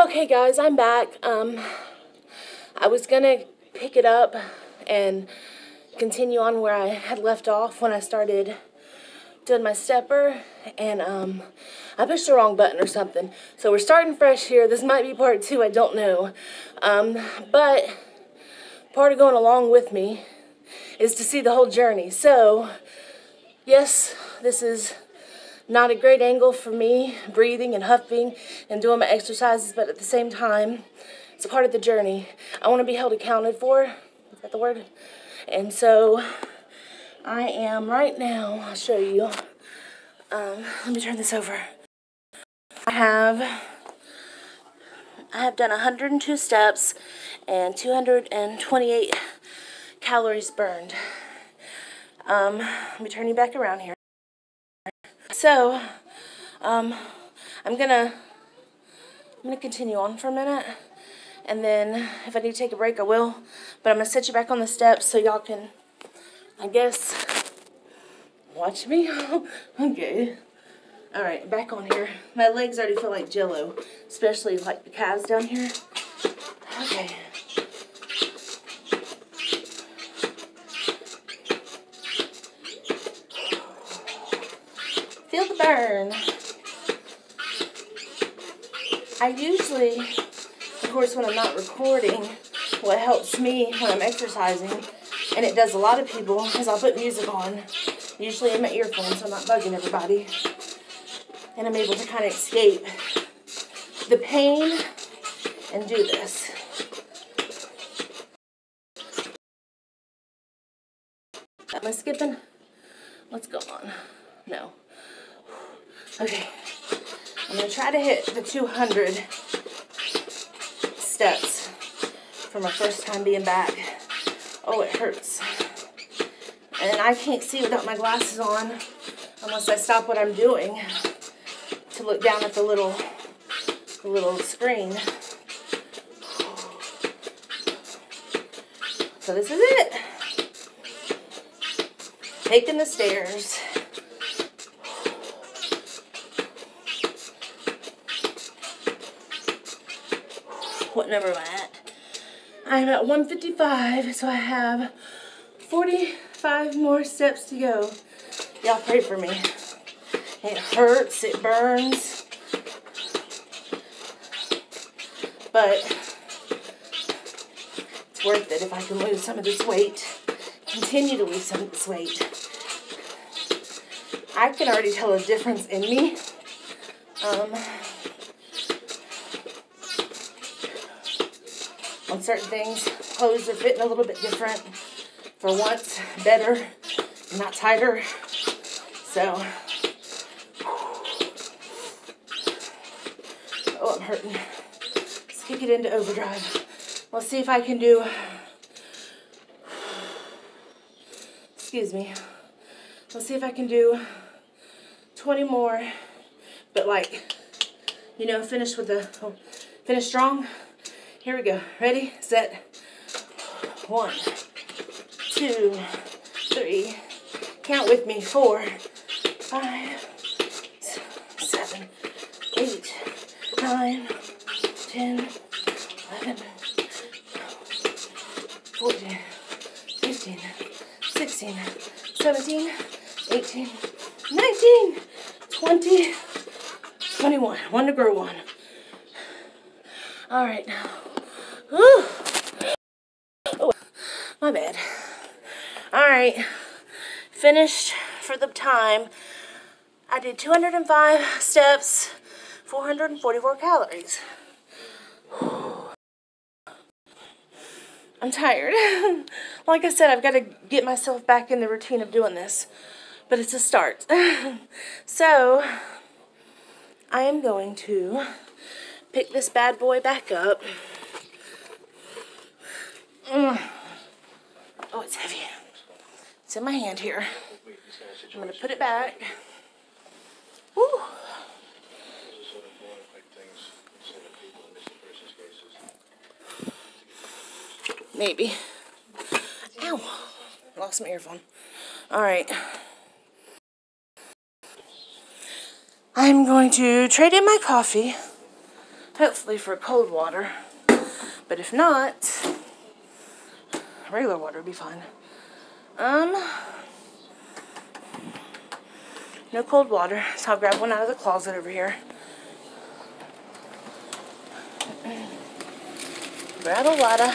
Okay guys, I'm back. I was gonna pick it up and continue on where I had left off when I started doing my stepper, and I pushed the wrong button or something. So we're starting fresh here. This might be part 2, I don't know. But part of going along with me is to see the whole journey. So yes, this is not a great angle for me, breathing and huffing and doing my exercises, but at the same time, it's a part of the journey. I want to be held accounted for. Is that the word? And so I am right now, I'll show you. Let me turn this over. I have done 102 steps and 228 calories burned. Let me turn you back around here. So, I'm gonna continue on for a minute, and then if I need to take a break, I will. But I'm gonna set you back on the steps so y'all can, I guess, watch me. Okay. All right, back on here. My legs already feel like Jello, especially like the calves down here. Okay. Feel the burn. I usually, of course, when I'm not recording, what helps me when I'm exercising, and it does a lot of people, is I'll put music on, usually in my earphones so I'm not bugging everybody, and I'm able to kind of escape the pain and do this. Am I skipping? What's going on? No. Okay. I'm going to try to hit the 200 steps for my first time being back. Oh, it hurts. And I can't see without my glasses on unless I stop what I'm doing to look down at the little screen. So this is it. Taking the stairs. What number am I at? I'm at 155, so I have 45 more steps to go. Y'all pray for me. It hurts, it burns, but it's worth it if I can lose some of this weight. Continue to lose some of this weight. I can already tell a difference in me. On certain things, clothes are fitting a little bit different. For once, better, not tighter. So, oh, I'm hurting. Let's kick it into overdrive. Let's see if I can do, excuse me. Let's see if I can do 20 more, but like, you know, finish strong. Here we go. Ready, set. 1, 2, 3. Count with me. 4, 5, 7, 8, 9, 10, 11, 14, 15, 16, 17, 18, 19, 20, 21. One to grow on. All right. Whew. Oh, my bad. All right. Finished for the time. I did 205 steps, 444 calories. I'm tired. Like I said, I've got to get myself back in the routine of doing this. But it's a start. So, I am going to pick this bad boy back up. Oh, it's heavy. It's in my hand here. I'm going to put it back. Woo. Maybe. Ow. Lost my earphone. All right. I'm going to trade in my coffee Hopefully for cold water. But if not, regular water would be fine. No cold water, so I'll grab one out of the closet over here. Grab a water.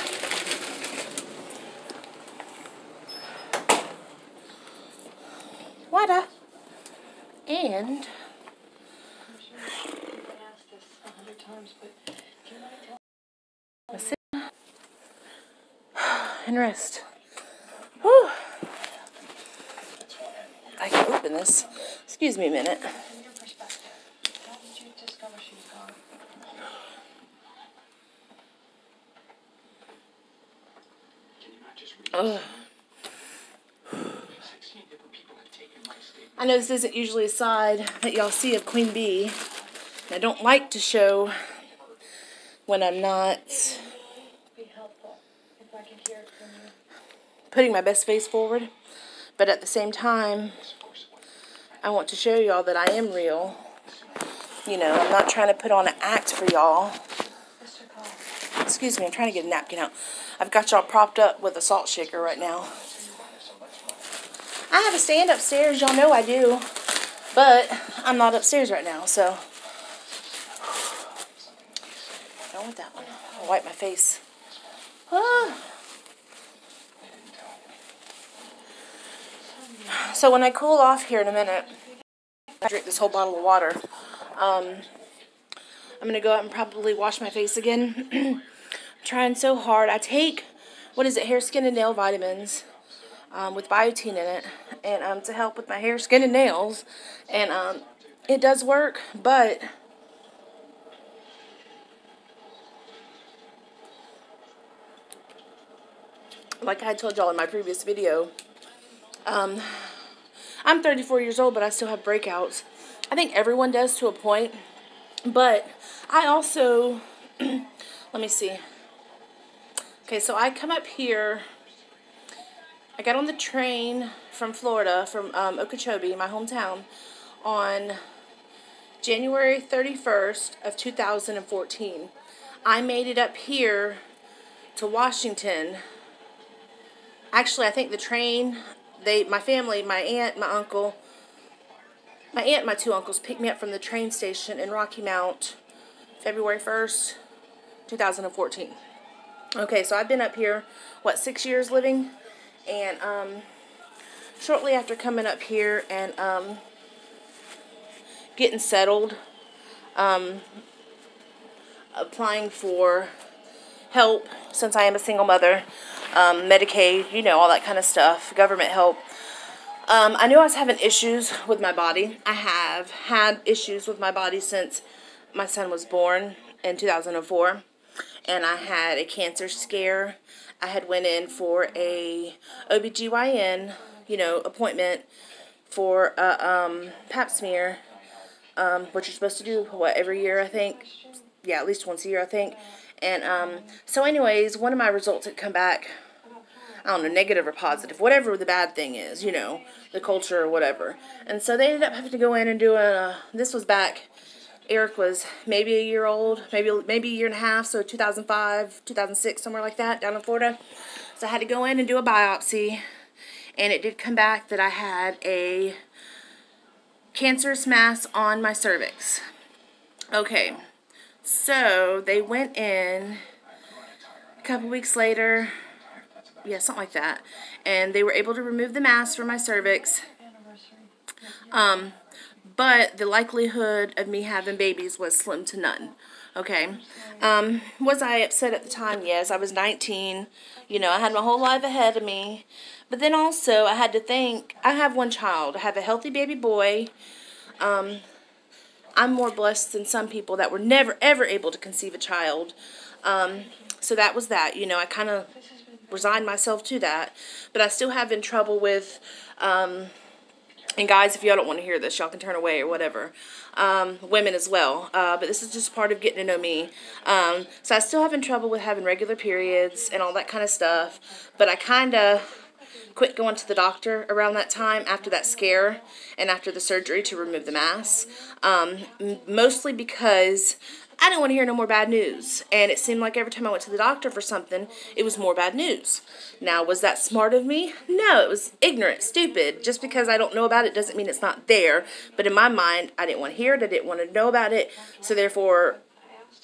Water. And sit and rest. Whew. I can open this. Excuse me a minute. Ugh. I know this isn't usually a side that y'all see of Queen Bee. I don't like to show when I'm not putting my best face forward. But at the same time, I want to show y'all that I am real. You know, I'm not trying to put on an act for y'all. Excuse me, I'm trying to get a napkin out. I've got y'all propped up with a salt shaker right now. I have a stand upstairs, y'all know I do. But I'm not upstairs right now, so. I don't want that one. I'll wipe my face. Ah. So when I cool off here in a minute, I drink this whole bottle of water. I'm going to go out and probably wash my face again. I'm trying so hard. I take, what is it, hair, skin, and nail vitamins with biotin in it, and to help with my hair, skin, and nails. And it does work, but like I told y'all in my previous video, I'm 34 years old, but I still have breakouts. I think everyone does to a point, but I also, let me see. Okay, so I come up here, I got on the train from Florida, from Okeechobee, my hometown, on January 31st of 2014. I made it up here to Washington. Actually, I think the train, my family, my aunt, my uncle, my aunt and my two uncles picked me up from the train station in Rocky Mount, February 1st, 2014. Okay, so I've been up here, 6 years living? And shortly after coming up here and getting settled, applying for help, since I am a single mother, Medicaid, you know, all that kind of stuff, government help. I knew I was having issues with my body. I have had issues with my body since my son was born in 2004. And I had a cancer scare. I had went in for a OBGYN, you know, appointment for a pap smear, which you're supposed to do, every year, I think? Yeah, at least once a year, I think. And so anyways, one of my results had come back, I don't know, negative or positive, whatever the bad thing is, you know, the culture or whatever. And so they ended up having to go in and do this was back, Eric was maybe a year old, maybe a year and a half, so 2005, 2006, somewhere like that, down in Florida. So I had to go in and do a biopsy, and it did come back that I had a cancerous mass on my cervix. Okay, so they went in a couple weeks later, yeah, something like that, and they were able to remove the mass from my cervix. But the likelihood of me having babies was slim to none. Okay. Was I upset at the time? Yes. I was 19. You know, I had my whole life ahead of me. But then also, I had to think, I have one child. I have a healthy baby boy. I'm more blessed than some people that were never, ever able to conceive a child. So that was that. You know, I kind of resigned myself to that. But I still have been trouble with... and guys, if y'all don't want to hear this, y'all can turn away or whatever. Women as well. But this is just part of getting to know me. So I still having trouble with having regular periods and all that kind of stuff. But I kind of quit going to the doctor around that time after that scare and after the surgery to remove the mass. Mostly because I didn't want to hear no more bad news. And it seemed like every time I went to the doctor for something, it was more bad news. Now, was that smart of me? No, it was ignorant, stupid. Just because I don't know about it doesn't mean it's not there. But in my mind, I didn't want to hear it. I didn't want to know about it. So therefore,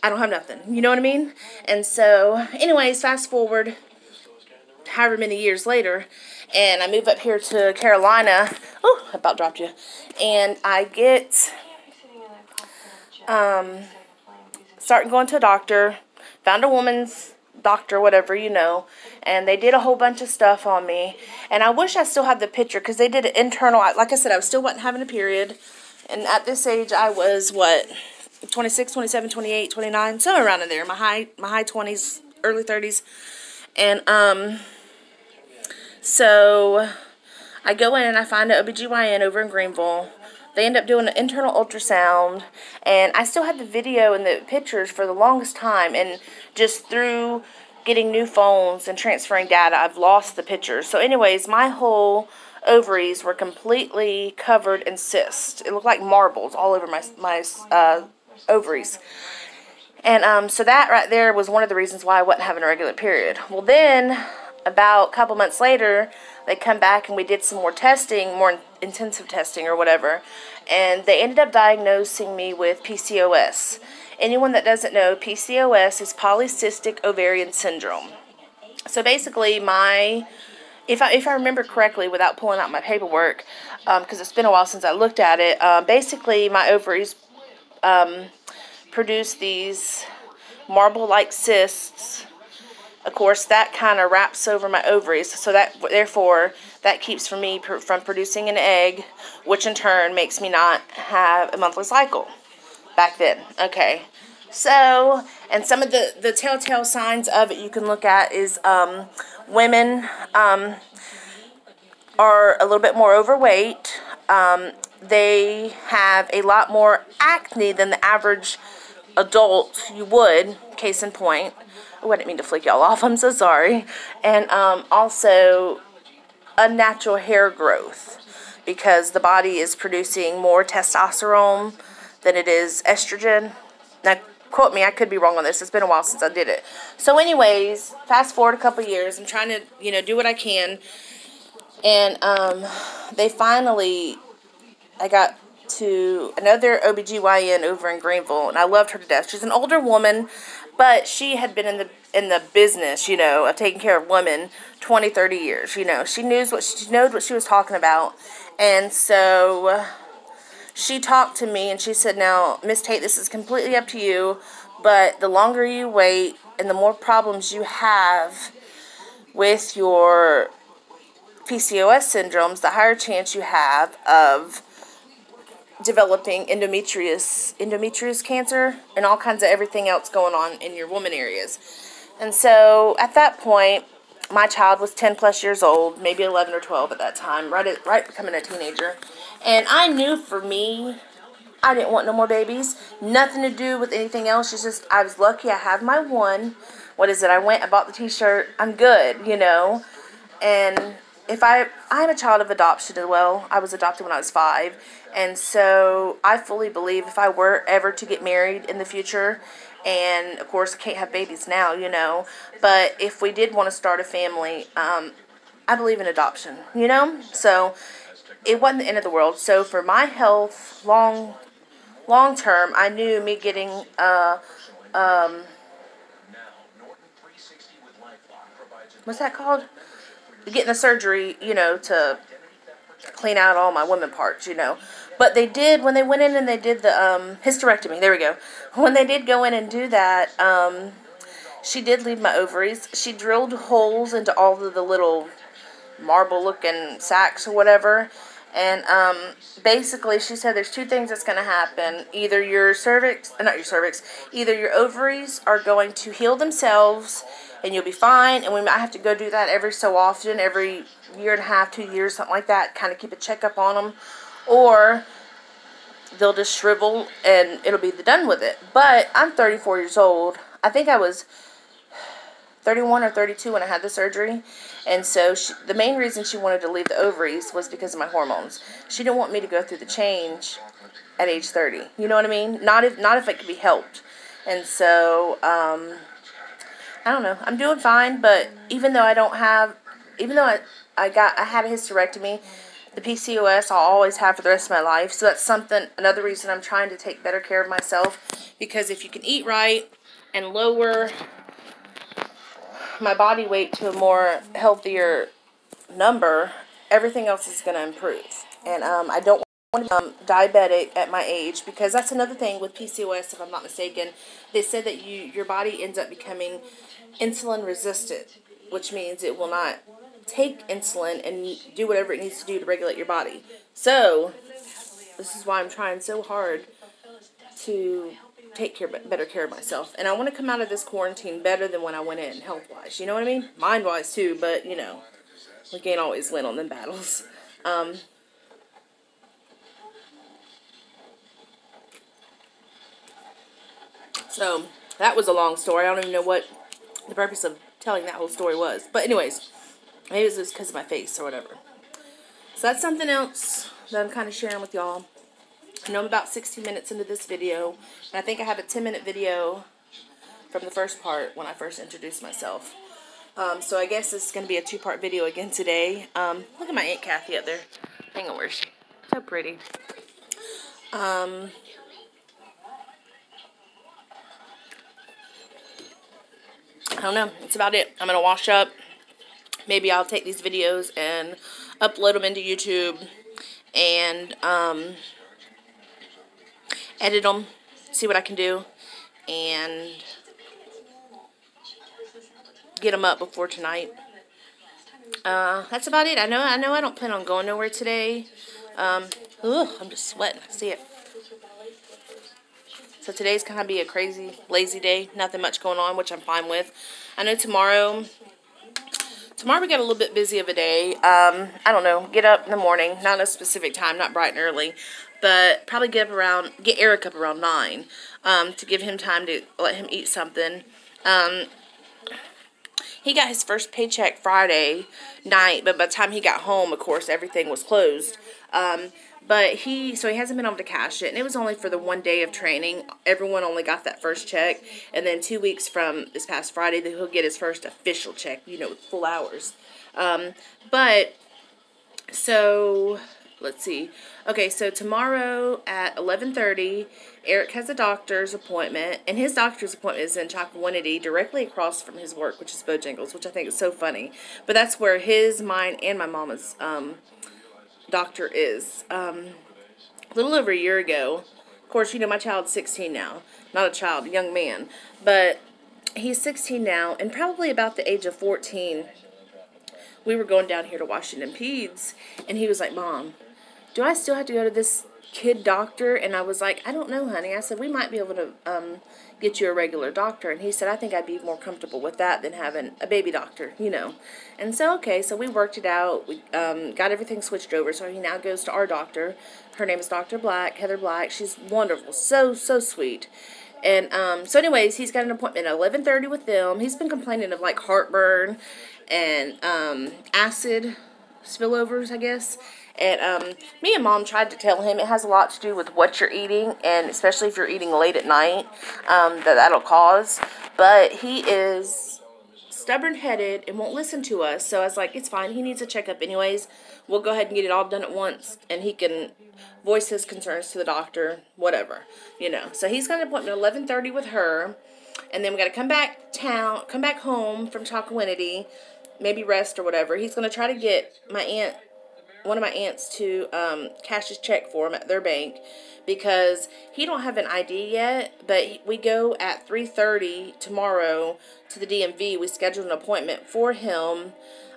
I don't have nothing. You know what I mean? And so, anyways, fast forward however many years later, and I move up here to Carolina. Oh, I about dropped you. And I get starting going to a doctor. Found a woman's doctor, whatever, you know, and they did a whole bunch of stuff on me. And I wish I still had the picture, because they did an internal, like I said, I still wasn't having a period. And at this age, I was, what, 26, 27, 28, 29, somewhere around in there, my high 20s, early 30s. And, so I go in and I find an OBGYN over in Greenville. They end up doing an internal ultrasound, and I still had the video and the pictures for the longest time, and just through getting new phones and transferring data, I've lost the pictures. So anyways, my whole ovaries were completely covered in cysts. It looked like marbles all over my ovaries. And so that right there was one of the reasons why I wasn't having a regular period. Well, then about a couple months later, they come back and we did some more testing, more intensive testing or whatever, and they ended up diagnosing me with PCOS. Anyone that doesn't know, PCOS is polycystic ovarian syndrome. So basically, if I remember correctly, without pulling out my paperwork, because it's been a while since I looked at it, basically my ovaries produce these marble-like cysts. Of course, that kind of wraps over my ovaries, so that therefore that keeps me from producing an egg, which in turn makes me not have a monthly cycle. Back then, okay. So, and some of the telltale signs of it you can look at is women are a little bit more overweight. They have a lot more acne than the average adult you would. Case in point. Oh, I didn't mean to flick y'all off. I'm so sorry. And also unnatural hair growth, because the body is producing more testosterone than it is estrogen. Now, quote me, I could be wrong on this. It's been a while since I did it. So anyways, fast forward a couple years. I'm trying to, do what I can. And they finally, I got to another OBGYN over in Greenville, and I loved her to death. She's an older woman, but she had been in the business, of taking care of women 20, 30 years. She knows what she was talking about. And so she talked to me and she said, "Now, Miss Tate, this is completely up to you, but the longer you wait and the more problems you have with your PCOS syndromes, the higher chance you have of developing endometrious cancer and all kinds of everything else going on in your woman areas." And so at that point, my child was 10 plus years old, maybe 11 or 12 at that time, right becoming a teenager. And I knew for me, I didn't want no more babies. Nothing to do with anything else. It's just, I was lucky I have my one. What is it? I bought the t-shirt. I'm good, And I'm a child of adoption as well. I was adopted when I was 5. And so I fully believe if I were ever to get married in the future, and of course I can't have babies now, but if we did want to start a family, I believe in adoption, So it wasn't the end of the world. So for my health, long term, I knew me getting what's that called? Getting the surgery, to clean out all my woman parts, But they did, when they went in and they did the hysterectomy, there we go. When they did go in and do that, she did leave my ovaries. She drilled holes into all of the little marble-looking sacs or whatever. And basically she said there's two things that's going to happen. Either your either your ovaries are going to heal themselves and you'll be fine, and we might have to go do that every so often, every year and a half, 2 years, something like that, kind of keep a checkup on them, or they'll just shrivel and it'll be done with it. But I'm 34 years old. I think I was 31 or 32 when I had the surgery, and so the main reason she wanted to leave the ovaries was because of my hormones. She didn't want me to go through the change at age 30. You know what I mean? Not if it could be helped. And so, I don't know. I'm doing fine, but even though I don't have, even though I had a hysterectomy, the PCOS I'll always have for the rest of my life. So that's another reason I'm trying to take better care of myself. Because if you can eat right and lower my body weight to a more healthier number, everything else is going to improve. And I don't want to become diabetic at my age, because that's another thing with PCOS, if I'm not mistaken. They said that your body ends up becoming insulin resistant, which means it will not take insulin and do whatever it needs to do to regulate your body. So this is why I'm trying so hard to take better care of myself. And I want to come out of this quarantine better than when I went in, health-wise. You know what I mean? Mind-wise, too, but, you know, we can't always win on them battles. So, that was a long story. I don't even know what the purpose of telling that whole story was. But anyways, maybe it was just because of my face or whatever. So that's something else that I'm kind of sharing with y'all. I know I'm about 60 minutes into this video, and I think I have a 10-minute video from the first part when I first introduced myself. So I guess this is going to be a 2-part video again today. Look at my Aunt Kathy up there. Hang on, where's she? So pretty. I don't know. That's about it. I'm going to wash up. Maybe I'll take these videos and upload them into YouTube and edit them, see what I can do, and get them up before tonight. That's about it. I know I don't plan on going nowhere today. I'm just sweating. I see it. So today's going to be a crazy, lazy day. Nothing much going on, which I'm fine with. I know tomorrow we got a little bit busy of a day. I don't know. Get up in the morning. Not a specific time. Not bright and early. But probably get Eric up around 9. To give him time to let him eat something. He got his first paycheck Friday night. But by the time he got home, of course, everything was closed. But he hasn't been able to cash it, and it was only for the 1 day of training. Everyone only got that first check, and then 2 weeks from this past Friday, that he'll get his first official check, you know, with full hours. So let's see. Okay, so tomorrow at 11:30, Eric has a doctor's appointment, and his doctor's appointment is in Chocowinity, directly across from his work, which is Bojangles, which I think is so funny. But that's where his, mine, and my mama's doctor is. A little over a year ago, of course, you know, my child's 16 now. Not a child, a young man. But he's 16 now, and probably about the age of 14, we were going down here to Washington Peds, and he was like, Mom, do I still have to go to this kid doctor? And I was like, I don't know, honey. I said, we might be able to get you a regular doctor. And he said, I think I'd be more comfortable with that than having a baby doctor, you know. And so, okay, so we worked it out. We got everything switched over. So he now goes to our doctor. Her name is Dr. Black, Heather Black. She's wonderful. So sweet. And so anyways, he's got an appointment at 11:30 with them. He's been complaining of like heartburn and acid spillovers, I guess. And me and Mom tried to tell him it has a lot to do with what you're eating, and especially if you're eating late at night, that'll cause. But he is stubborn-headed and won't listen to us. So I was like, it's fine. He needs a checkup anyways. We'll go ahead and get it all done at once, and he can voice his concerns to the doctor, whatever, you know. So he's got an appointment at 11:30 with her, and then we got to come back home from Chocowinity, maybe rest or whatever. He's going to try to get one of my aunts to cash his check for him at their bank, because he don't have an ID yet, but we go at 3:30 tomorrow to the DMV. We scheduled an appointment for him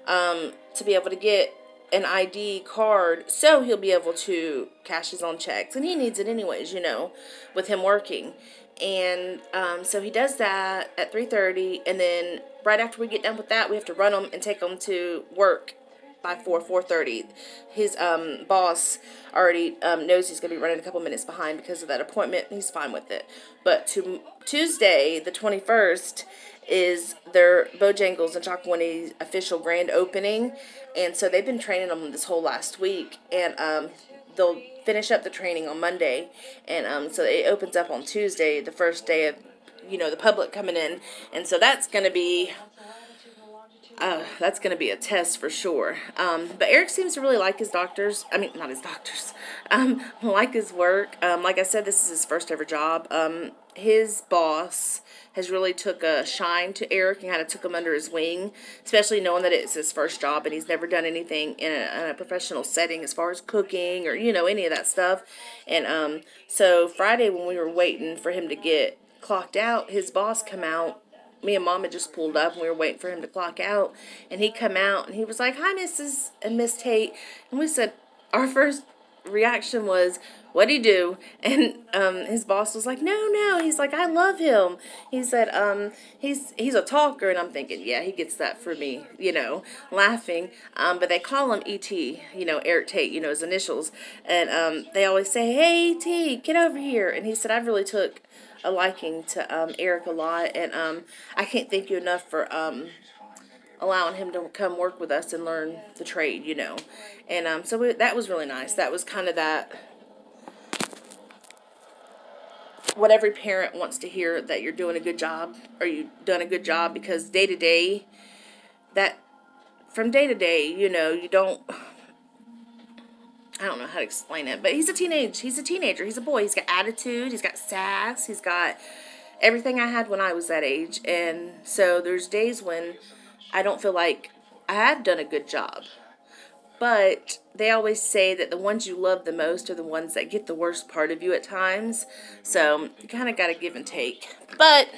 to be able to get an ID card, so he'll be able to cash his own checks, and he needs it anyways, you know, with him working. And so he does that at 3:30, and then right after we get done with that, we have to run him and take him to work by 4:30. His boss already knows he's going to be running a couple minutes behind because of that appointment. He's fine with it. But Tuesday, the 21st, is their Bojangles and Chocowinity official grand opening. And so they've been training them this whole last week. And they'll finish up the training on Monday. And so it opens up on Tuesday, the first day of you know, the public coming in. And so that's going to be a test for sure. But Eric seems to really like his doctors. I mean, not his doctors. Like his work. Like I said, this is his first ever job. His boss has really took a shine to Eric and kind of took him under his wing, especially knowing that it's his first job and he's never done anything in a professional setting as far as cooking or, you know, any of that stuff. And so Friday when we were waiting for him to get clocked out, his boss come out. Me and Mom had just pulled up and we were waiting for him to clock out, and he come out and he was like, "Hi, Mrs. and Miss Tate." And we said, our first reaction was, "What'd he do?" And his boss was like, no. He's like, "I love him." He said, he's a talker. And I'm thinking, yeah, he gets that for me, you know, laughing. But they call him E.T., you know, Eric Tate, you know, his initials. And they always say, "Hey, E.T., get over here." And he said, "I've really took a liking to Eric a lot, and I can't thank you enough for allowing him to come work with us and learn the trade, you know." And so that was really nice. That was kind of that, what every parent wants to hear, that you're doing a good job, or you've done a good job, because day to day, from day to day, you know, you don't, I don't know how to explain it, but he's a teenager. He's a boy. He's got attitude. He's got sass. He's got everything I had when I was that age. And so there's days when I don't feel like I have done a good job. But they always say that the ones you love the most are the ones that get the worst part of you at times. So you kind of got to give and take. But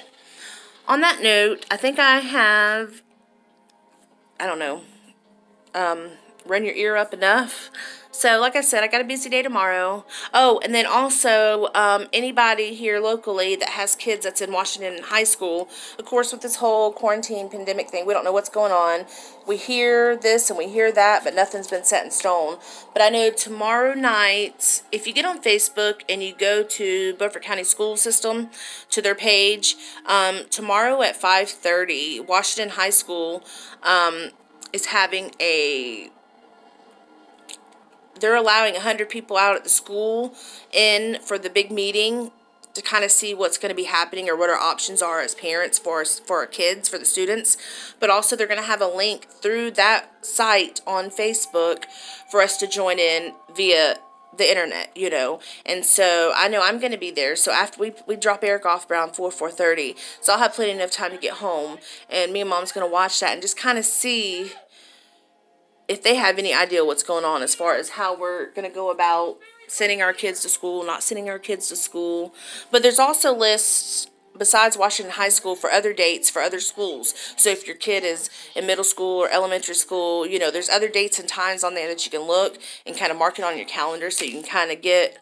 on that note, I think I have, I don't know, run your ear up enough. So, like I said, I got a busy day tomorrow. Oh, and then also, anybody here locally that has kids that's in Washington High School, of course, with this whole quarantine pandemic thing, we don't know what's going on. We hear this and we hear that, but nothing's been set in stone. But I know tomorrow night, if you get on Facebook and you go to Beaufort County School System, to their page, tomorrow at 5:30, Washington High School is having they're allowing 100 people out at the school in for the big meeting to kind of see what's going to be happening or what our options are as parents for our kids, for the students. But also they're going to have a link through that site on Facebook for us to join in via the internet, you know. And so I know I'm going to be there. So after we drop Eric off around 4:30, so I'll have plenty of time to get home. And me and Mom's going to watch that and just kind of see if they have any idea what's going on as far as how we're going to go about sending our kids to school, not sending our kids to school. But there's also lists besides Washington High School for other dates for other schools. So if your kid is in middle school or elementary school, you know, there's other dates and times on there that you can look and kind of mark it on your calendar so you can kind of get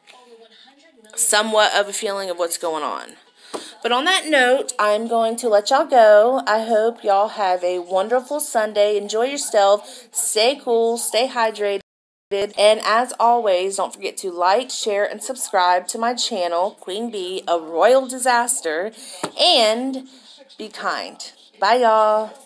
somewhat of a feeling of what's going on. But on that note, I'm going to let y'all go. I hope y'all have a wonderful Sunday. Enjoy yourself. Stay cool. Stay hydrated. And as always, don't forget to like, share, and subscribe to my channel, Queen Bee, A Royal Disaster. And be kind. Bye, y'all.